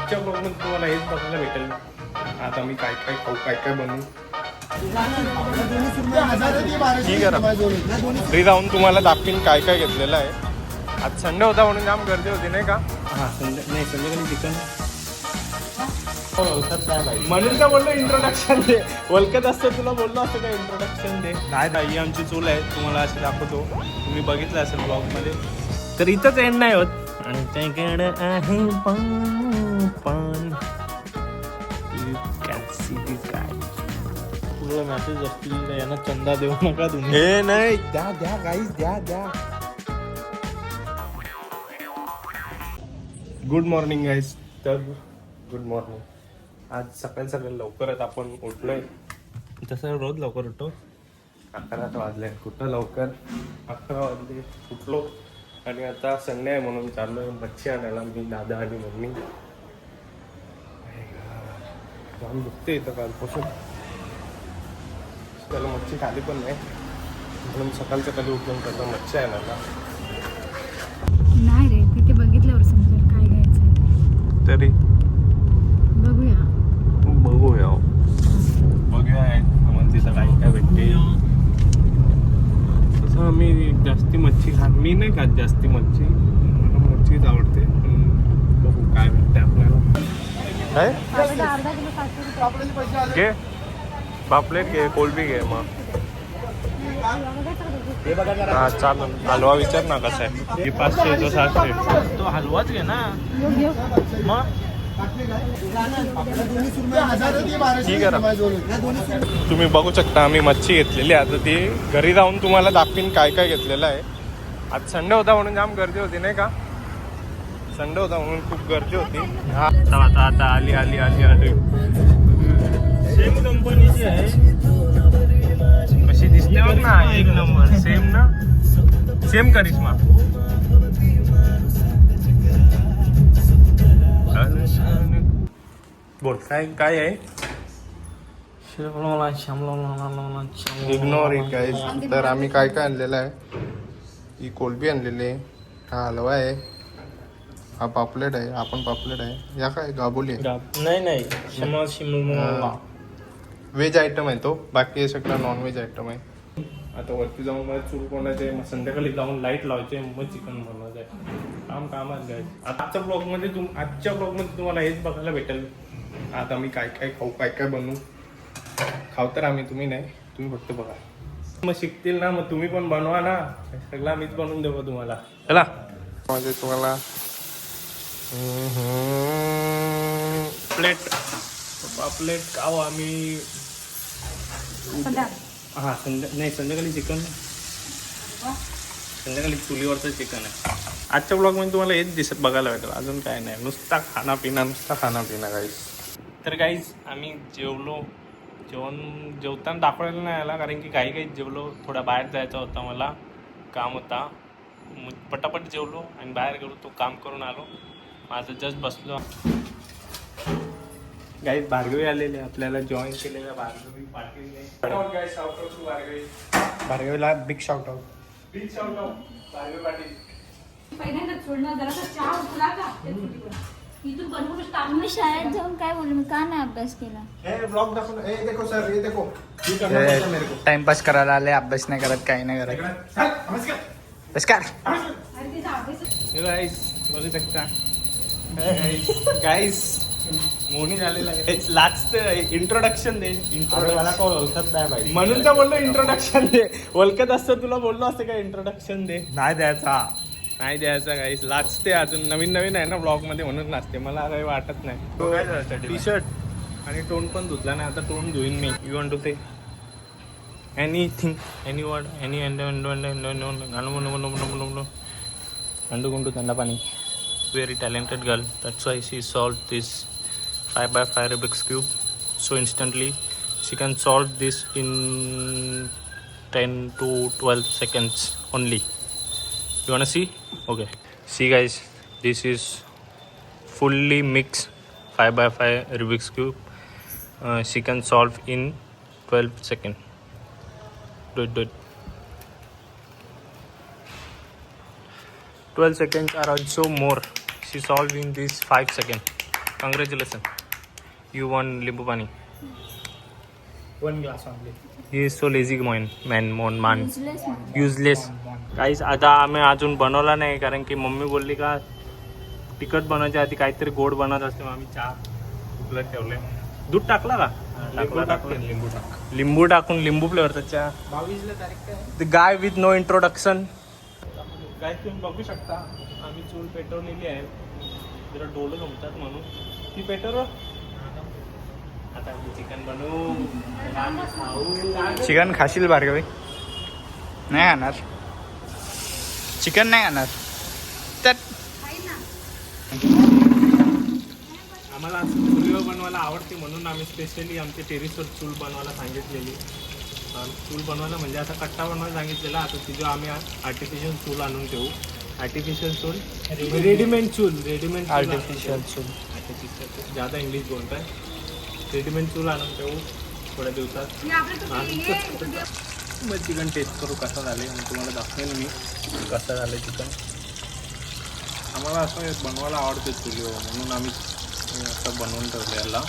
आजच्या ब्लॉगमध्ये तुम्हाला हेच बघायला भेटेल. आता मी काय काय खाऊ, काय काय बनवू, ठीक आहे ना. घरी जाऊन तुम्हाला दाखवीन काय काय घेतलेलं आहे. आज संडे होता म्हणून जाम गर्दी होती नाही का? हां संध्याकाळी चिकन म्हणून का बोललो इंट्रोडक्शन दे. ओळखत असतं तुला बोललो असतं का इंट्रोडक्शन दे. नाही ही आमची चूल आहे, तुम्हाला अशी दाखवतो. तुम्ही बघितलं असेल ब्लॉगमध्ये. तर इथंच एंड नाही होत. आणि त्याकडं आहे पान you can see this guy. तुला मॅसेज असतील यांना चंदा देऊ नका तुम्ही. हे नाही द्या गाईज द्या. Good morning guys. तर गुड मॉर्निंग. आज सकाळी लवकरच आपण उठलोय. तसं रोज लवकर उठतो. 11 वाजले. कुठं लवकर 11 वाजले उठलो. आणि आता संडे आहे म्हणून चाललोय मच्छी आणायला. मी, दादा आणि मम्मी. जाम दुखते इथं कालपासून. त्याला मच्छी खाली पण नाही म्हणून सकाळी उठून त्याला मच्छी आणायला. नाही रे, तिथे बघितल्यावर समजेल काय घ्यायचं तरी बघूया मग तिथं काय भेटते. तसं आम्ही जास्ती मच्छी मी नाही खात जास्ती मच्छी. मला मच्छीच आवडते. बघू काय भेटते आपल्याला. काय अर्धा किलो घे पापलेट घे, कोलबी घे. मग हा चालेल. हलवा विचार ना कसा आहे. ही 500 तो 700. तो हलवाच घे ना मग. ठीक आहे ना. तुम्ही बघू शकता आम्ही मच्छी घेतलेली. आता ती घरी जाऊन तुम्हाला दाखवीन काय काय घेतलेलं आहे. आज संडे होता म्हणून जाम गर्दी होती नाही का? संडे होता म्हणून खूप गर्दी होती. हा आता आली सेम कंपनीची आहे. कशी दिसते बघ ना, एक नंबर. सेम ना, सेम करिश्मा. बोल काय आहे. Ignore it guys. तर आम्ही काय आणलेलं आहे. ही कोलबी आणलेली आहे. हा हलवा आहे. हा पापलेट आहे. आपण पापलेट आहे. या काय गाबोली आहे. नाही शिमला व्हेज आयटम आहे तो. बाकी हे सगळं नॉन व्हेज आयटम आहे. आता वरती जाऊन मला चूल कोणाचे, मग संध्याकाळी जाऊन लाईट लावायचे, मग चिकन बनवायचं आहे. कामच गायच. आजच्या ब्लॉगमध्ये तुम्हाला हेच बघायला भेटेल. आता मी काय काय खाऊ, काय काय बनवू. खाऊ तर आम्ही, तुम्ही नाही. तुम्ही फक्त बघा. मग शिकतील ना, मग तुम्ही पण बनवा ना. सगळं मीच बनवून देऊ तुम्हाला. चला म्हणजे तुम्हाला पापलेट खाऊ आम्ही. हां संध्याकाळी चिकन. संध्याकाळी चुलीवरचं चिकन आहे. आजच्या ब्लॉगमध्ये तुम्हाला हेच बघायला भेटेल. अजून काय नाही, नुसता खानापिना गाईज. तर गाईज आम्ही जेवताना दाखवायला नाही आला, कारण की काही जेवलो. थोडा बाहेर जायचा होता, मला काम होता. पटापट जेवलो आणि बाहेर गेलो. तो काम करून आलो. माझं जस्ट बसलो. गाईज भार्गवी आलेले, आपल्याला जॉईन केलेल्या भार्गवी पाटील. भार्गवीला big shout out. Bhargavi Patil. मी शाळेत जाऊन काय बोलू, मी का नाही अभ्यास केला. टाइमपास करायला आले, अभ्यास नाही करत, काही नाही करत. बघू शकता गाईस. मोनी झालेला आहे. लास्ट इंट्रोडक्शन दे. मला कोण ओळखत नाही भाई, म्हणून तर बोललो इंट्रोडक्शन दे. ओळखत असतं तुला बोललो असतं का इंट्रोडक्शन दे. नाही द्यायचा गाईस. लाचते अजून नवीन आहे ना ब्लॉग मध्ये, म्हणून नाचते. मला काही वाटत नाही. टी शर्ट आणि टोन पण धुतला नाही. आता टोन धुईन मी. You want to say anything, any word, any अंडू थंडा पाणी. Very talented girl. That's why she solved this 5x5 Rubik's cube so instantly. She can solve this in 10 to 12 seconds only. You wanna see? Okay. See guys, this is fully mixed 5x5 Rubik's cube. She can solve in 12 seconds. Do it. 12 seconds are also more. She solved in this 5 seconds. Congratulation, you won लिंबू पाणी. 1 glass only. He is so lazy man Useless man. Useless. काहीच आता आम्ही अजून बनवला नाही, कारण की मम्मी बोलली का तिखट बनवायच्या आधी काहीतरी गोड बनवत असते. मग आम्ही चहा उकळत ठेवले. दूध टाकला का? लिंबू टाकून लिंबू फ्लेवरचा चहा. 22 तारीख काय? The guy with no introduction. काय तुम्ही बघू शकता आम्ही चूल पेटवलेली आहे. जरा डोलं जमतात म्हणून ती पेटव. आता चिकन बनवू. चिकन खाशील भार्गवी? नाही खाणार चिकन, नाही खाणार तर. आम्हाला असं चुलीवर बनवायला आवडते म्हणून आम्ही स्पेशली आमच्या टेरेसवर चूल बनवायला सांगितलेली. चूल बनवायला म्हणजे आता कट्टा बनवायला सांगितलेला. आता तिथं आम्ही आर्टिफिशियल चूल आणून ठेवू. आर्टिफिशियल चूल, रेडीमेड चूल. आर्टिफिशियल चूल. ज्यादा इंग्लिश बोलत आहे. रेडीमेड चूल आणून ठेवू थोड्या दिवसात. मग चिकन टेस्ट करू कसं झालं आणि तुम्हाला दाखवेन मी कसं झालं चिकन. आम्हाला असं बनवायला आवडते चुलीवर म्हणून आम्ही असं बनवून ठेवलं याला.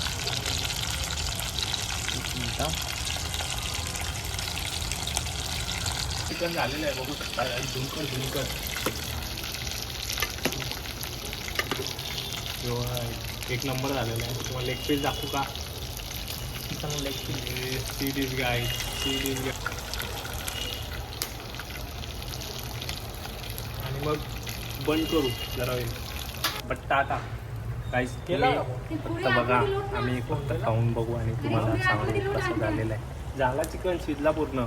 चिकन झालेलं आहे बघू शकता. झुणकर एक नंबर झालेला आहे. तुम्हाला लेग पीस दाखवू का? लेग पीस सीडीज गाय. आणि मग बंद करू जरा वेळ. बट्टा आता काहीच फक्त बघा. आम्ही फक्त खाऊन बघू आणि तुम्हाला सांगू कसं झालेलं आहे. झाला चिकन शिजला पूर्ण.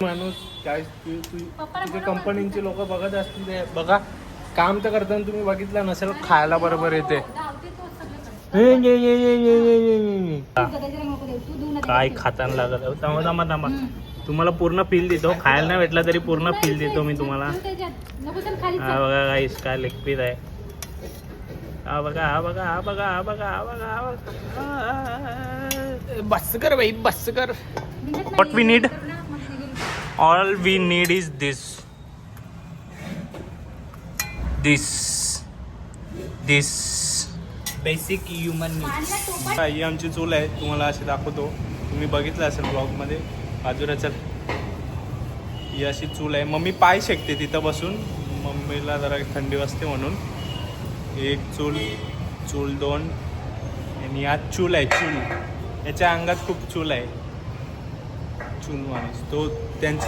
माणूस काय तुझे कंपनीचे लोक बघत असतील ते बघा. काम तर करताना तुम्ही बघितलं नसेल, खायला बरोबर येते. काय खाताना लागत. थांबा तुम्हाला पूर्ण फील देतो. खायला नाही भेटला तरी पूर्ण फील देतो मी तुम्हाला. हा बघा गाईस काय लेग पीस आहे. हा बघा. बस कर बाई बस कर. What we need, all we need is this basic human needs. ही आमची चूल आहे. तुम्हाला अशी दाखवतो. तुम्ही बघितलं असेल ब्लॉगमध्ये. बाजूला ही अशी चूल आहे. मम्मी पाय शेकते तिथं बसून. मम्मीला जरा थंडी वाजते म्हणून. एक चूल 2 आणि यात चूल आहे. चूल याच्या अंगात खूप चूल आहे. चूल माणूस तो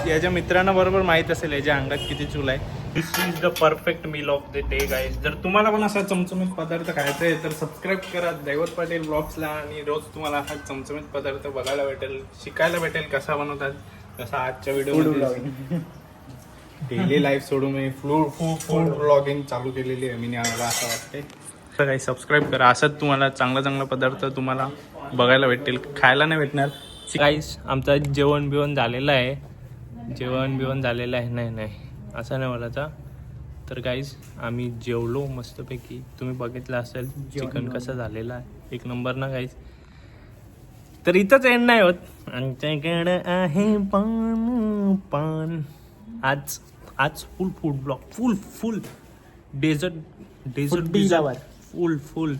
याच्या मित्रांना बरोबर माहीत असेल याच्या अंगात किती चूल आहे. This is the perfect meal of the day guys. जर तुम्हाला पण असा चमचमीत पदार्थ खायचा आहे तर सबस्क्राईब करा दैवत पाटील ब्लॉग्सला. आणि रोज तुम्हाला हा चमचमीत पदार्थ बघायला भेटेल, शिकायला भेटेल कसा बनवतात. कसा आजच्या व्हिडिओ डेली लाईफ सोडून मी फूड ब्लॉगिंग चालू केलेली आहे मी. मला असं वाटते तर काही सबस्क्राईब करा. असंच तुम्हाला चांगला पदार्थ तुम्हाला बघायला भेटेल, खायला नाही भेटणार. गाईस आमचं जेवण बिवण झालेलं आहे. नाही असं नाही बोलायचा. तर गाईस आम्ही जेवलो मस्तपैकी. तुम्ही बघितलं असेल चिकन कसं झालेलं आहे. एक नंबर ना गाईस. तर इथंच एंड नाही होत. आमच्याकडे आहे पान. आज full food blog. Full dessert full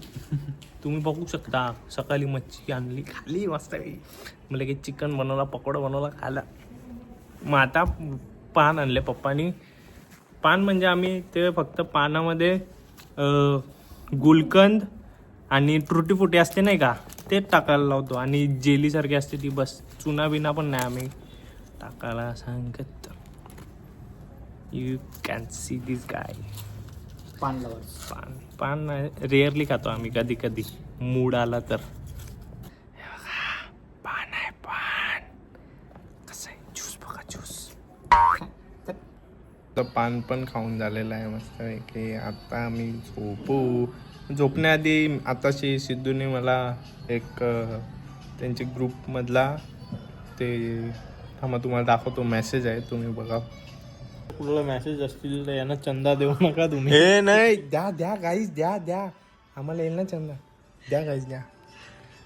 तुम्ही बघू शकता. सकाळी मच्छी आणली खाली मस्त. मला काही चिकन बनवला, पकोडा बनवला, खाला. मग आता पान आणले पप्पानी. पान म्हणजे आम्ही ते फक्त पानामध्ये गुलकंद आणि टुटी फुटी असते नाही का, ते टाकायला लावतो. आणि जेलीसारखी असते ती. बस चुना बिना पण नाही आम्ही टाकायला सांगत. You can see this guy. पान रेअरली खातो आम्ही, कधी मूड आला तर. पान आहे कसं आहे. ज्यूस बघा ज्यूस. पान पण खाऊन झालेलं आहे मस्त की. आता आम्ही झोपण्याआधी आताशी सिद्धूने मला एक त्यांच्या ग्रुपमधला ते थांबा तुम्हाला दाखवतो मेसेज आहे. तुम्ही बघा. कुठला मेसेज असतील तर यांना चंदा देऊ नका तुम्ही. हे नाही द्या गाईज द्या आम्हाला येईल ना चंदा. द्या गाईज द्या.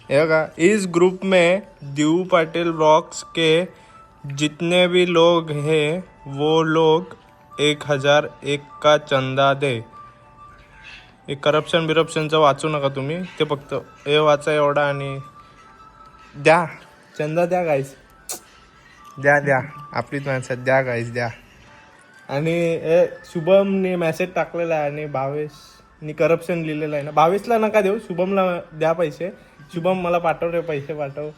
हे बघा. इस ग्रुप में दीव पाटिल ब्लॉग्स के जितने भी लोग हैं वो लोग 1001 का चंदा दे. हे करप्शन बिरप्शनचं वाचू नका तुम्ही, ते फक्त हे वाचा एवढा आणि द्या चंदा द्या गाईस, द्या आपलीच माणसं द्या गाईस द्या. आणि शुभमने मेसेज टाकलेला आहे आणि भावेशनी करप्शन लिहिलेलं आहे ना. भावेशला नका देऊ, शुभमला द्या पैसे. शुभम मला पाठव रे, पैसे पाठव.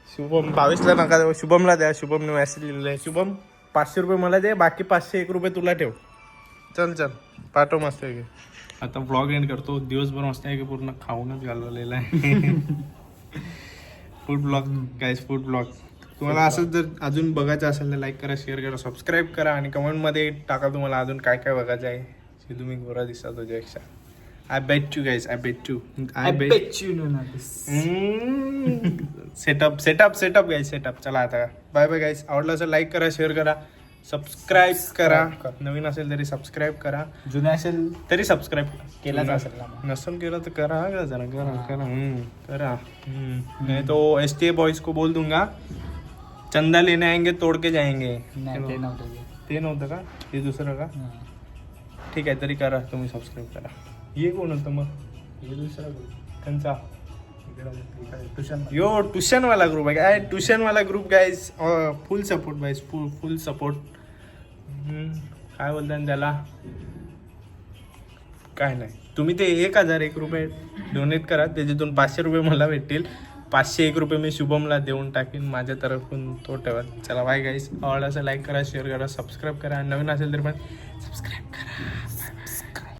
शुभम भावेशला नका देऊ, शुभमला द्या. शुभमने मेसेज लिहिलेला आहे. शुभम 500 रुपये मला दे, बाकी 501 रुपये तुला ठेव. चल पाठव मस्त आहे. आता व्लॉग एंड करतो. दिवसभर मस्त आहे की पूर्ण खाऊनच घालवलेला आहे. Food blog guys, food blog. तुम्हाला असंच जर अजून बघायचं असेल तर लाईक करा, शेअर करा, सबस्क्राईब करा आणि कमेंटमध्ये टाका तुम्हाला अजून काय काय बघायचं आहे. की तुम्ही गोरा दिसता तुझ्यापेक्षा. I bet you guys, I bet you. Setup guys, setup. चला आता बाय बाय गाईज. आवडलं असेल लाईक करा, शेअर करा, सबस्क्राईब करा. नवीन असेल तरी सबस्क्राईब करा, जुने असेल तरी सबस्क्राईब केलाच असेल. नसेल केलं तर करा जरा, करा. नहीं तो STA बॉयज को बोल दूंगा, चंदा लेने आएंगे तोड़ के जाएंगे. ते नव्हतं का, हे दुसरं का? ठीक आहे, तरी करा तुम्ही, सबस्क्राईब करा. हे कोण होतं मग? हे दुसरा त्यांचा ट्यूशन वाला ग्रुप आहे काय? ट्यूशन वाला ग्रुप गाईज. फुल सपोर्ट गाईज, फुल सपोर्ट. काय बोलतात त्याला, काय नाही. तुम्ही ते 1001 रुपये डोनेट करा, त्याच्यातून 500 रुपये मला भेटतील. 501 रुपये मी शुभमला देऊन टाकीन माझ्या तरफून, तो ठेवा. चला बाय गाईज. आवडलं असं लाईक करा, शेअर करा, सबस्क्राईब करा. नवीन असेल तरी पण सबस्क्राईब करा.